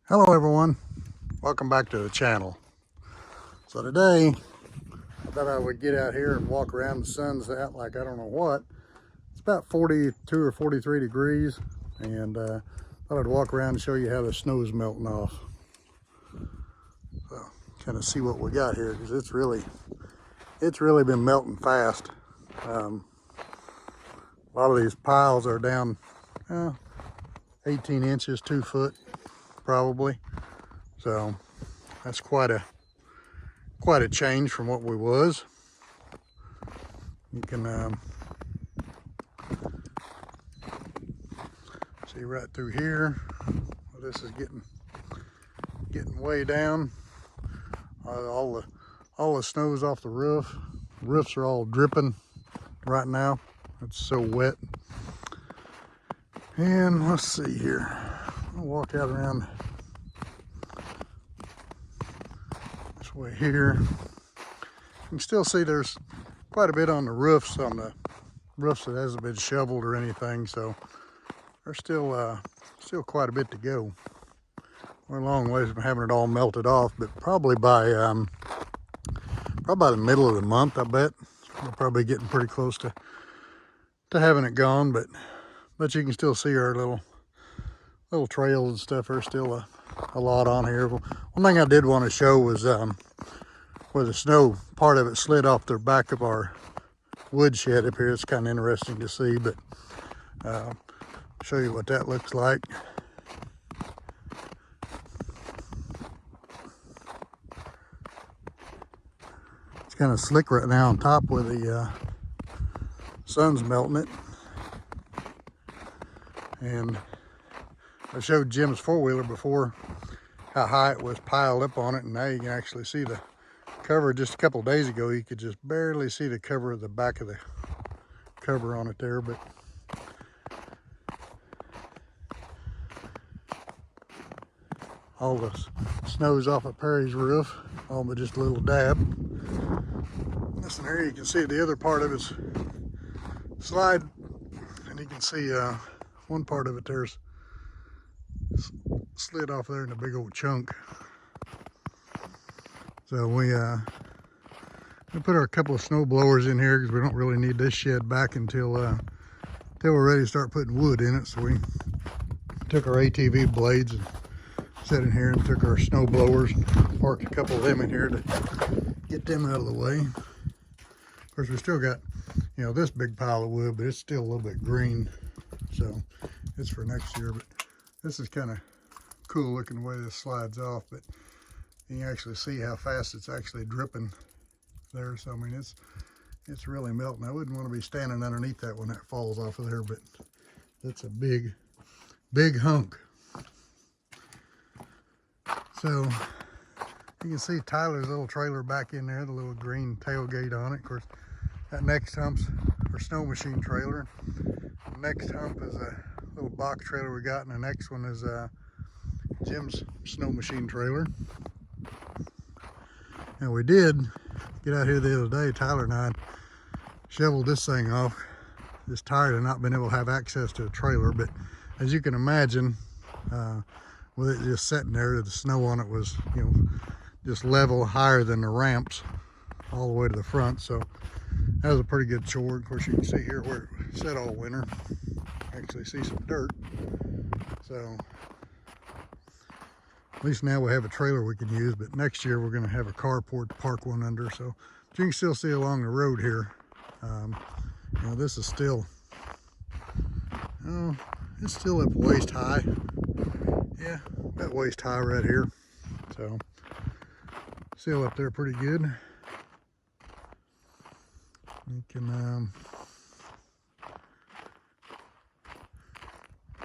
Hello everyone, welcome back to the channel. So today I thought I would get out here and walk around. The sun's out like I don't know what. It's about 42 or 43 degrees, and thought I'd walk around and show you how the snow's melting off. So kind of see what we got here, because it's really been melting fast. A lot of these piles are down 18 inches, 2 foot probably. So that's quite a change from what we was. You can see right through here. Well, this is getting way down. All the snow's off the roof. Roofs are all dripping right now. It's so wet. And let's see here. I'll walk out around this way here. You can still see there's quite a bit on the roofs that hasn't been shoveled or anything, so there's still quite a bit to go. We're a long ways from having it all melted off, but probably by the middle of the month, I bet we're probably getting pretty close to having it gone. But you can still see our little trails and stuff. There's still a lot on here. One thing I did want to show was where the snow, part of it slid off the back of our wood shed up here. It's kind of interesting to see, but show you what that looks like. It's kind of slick right now on top where the sun's melting it. And I showed Jim's four-wheeler before how high it was piled up on it, and now you can actually see the cover. Just a couple of days ago, you could just barely see the cover of the back of the cover on it there, but all the snow's off of Perry's roof, all but just a little dab. Listen here, you can see the other part of its slide, and you can see one part of it there's slid off there in a big old chunk. So we put our couple of snow blowers in here because we don't really need this shed back until we're ready to start putting wood in it. So we took our ATV blades and set in here, and took our snow blowers and parked a couple of them in here to get them out of the way. Of course, we still got, this big pile of wood, but it's still a little bit green, so it's for next year. But this is kind of cool looking the way this slides off, but you can actually see how fast it's actually dripping there. So I mean, it's really melting. I wouldn't want to be standing underneath that when that falls off of there, but that's a big hunk. So you can see Tyler's little trailer back in there, the little green tailgate on it. Of course, that next hump's our snow machine trailer. The next hump is a little box trailer we got, and the next one is Jim's snow machine trailer. And we did get out here the other day, Tyler and I shoveled this thing off. Just tired of not being able to have access to a trailer, but as you can imagine, with it just sitting there, the snow on it was, just level higher than the ramps all the way to the front. So that was a pretty good chore. Of course, you can see here where it sat all winter. Actually see some dirt. So at least now we have a trailer we can use, but next year we're going to have a carport to park one under. So but you can still see along the road here. This is still, it's still up waist high. Yeah, about waist high right here. So still up there pretty good. You can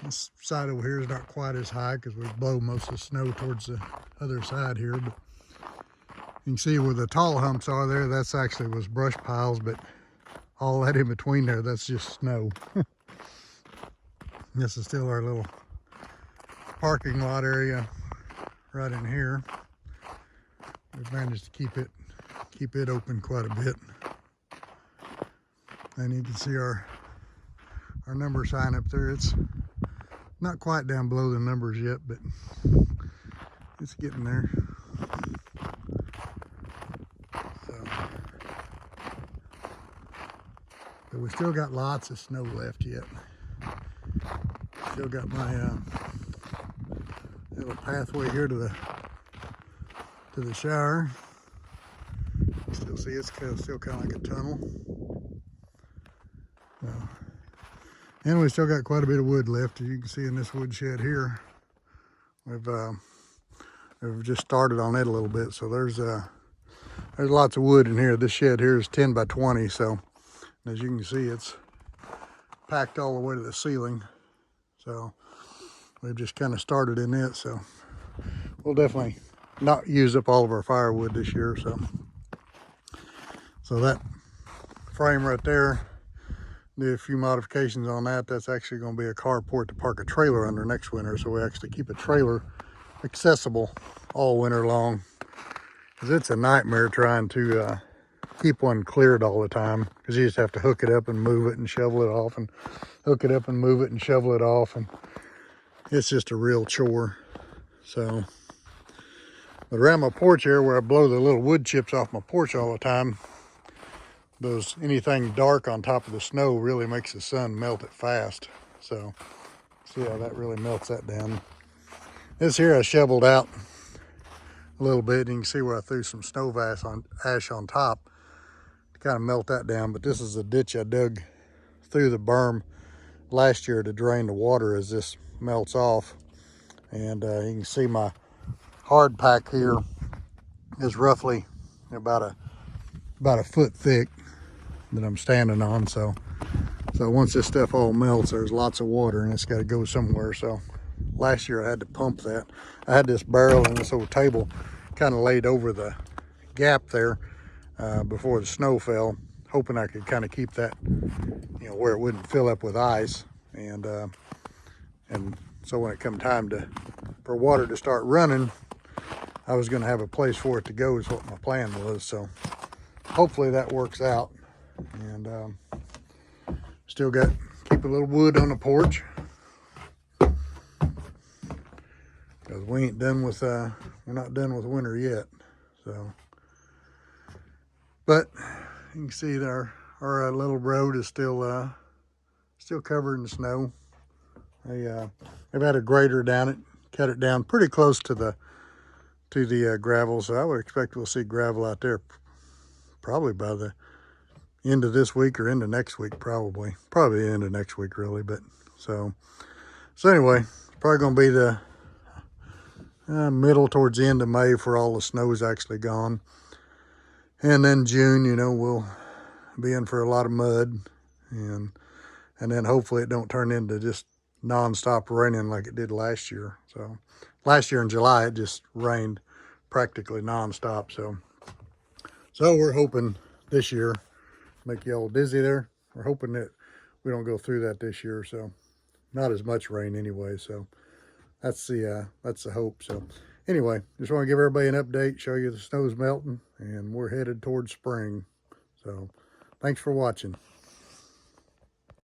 this side over here is not quite as high because we blow most of the snow towards the other side here, but you can see where the tall humps are there, that's actually was brush piles, but all that in between there, that's just snow. This is still our little parking lot area right in here. We've managed to keep it open quite a bit. And you can see our number sign up there. It's not quite down below the numbers yet, but It's getting there. So, but we still got lots of snow left yet. Still got my little pathway here to the shower. Still see it's still kind of like a tunnel. So, and we still got quite a bit of wood left, as you can see in this wood shed here. We've just started on it a little bit, so there's lots of wood in here. This shed here is 10 by 20, so as you can see, it's packed all the way to the ceiling. So we've just kind of started in it, so we'll definitely not use up all of our firewood this year. So that frame right there, did a few modifications on that. That's actually going to be a carport to park a trailer under next winter, so we actually keep a trailer accessible all winter long, because it's a nightmare trying to keep one cleared all the time, because you just have to hook it up and move it and shovel it off, and hook it up and move it and shovel it off, and it's just a real chore. So, but around my porch area where I blow the little wood chips off my porch all the time, anything dark on top of the snow really makes the sun melt it fast. So see how that really melts that down. This here I shoveled out a little bit, and you can see where I threw some snow ash on top to kind of melt that down. But this is a ditch I dug through the berm last year to drain the water as this melts off. And you can see my hard pack here is roughly about a foot thick that I'm standing on. So once this stuff all melts, there's lots of water and it's got to go somewhere. So last year I had to pump that. I had this barrel and this old table kind of laid over the gap there before the snow fell, hoping I could kind of keep that, where it wouldn't fill up with ice. And so when it come time for water to start running, I was going to have a place for it to go is what my plan was. So hopefully that works out. And still keep a little wood on the porch, because we ain't done with we're not done with winter yet. So, but you can see that our little road is still covered in snow. They've had a grader down it, cut it down pretty close to the gravel. So I would expect we'll see gravel out there probably by the end of this week or into next week, probably the end of next week, really. But so anyway, probably gonna be the middle towards the end of May for all the snow is actually gone, and then June, we'll be in for a lot of mud, and then hopefully it don't turn into just non-stop raining like it did last year. So last year in July it just rained practically non-stop. So we're hoping this year, make you all dizzy there, we're hoping that we don't go through that this year. So not as much rain anyway. So that's the hope. So anyway, just want to give everybody an update, show you the snow's melting, and we're headed towards spring. So thanks for watching.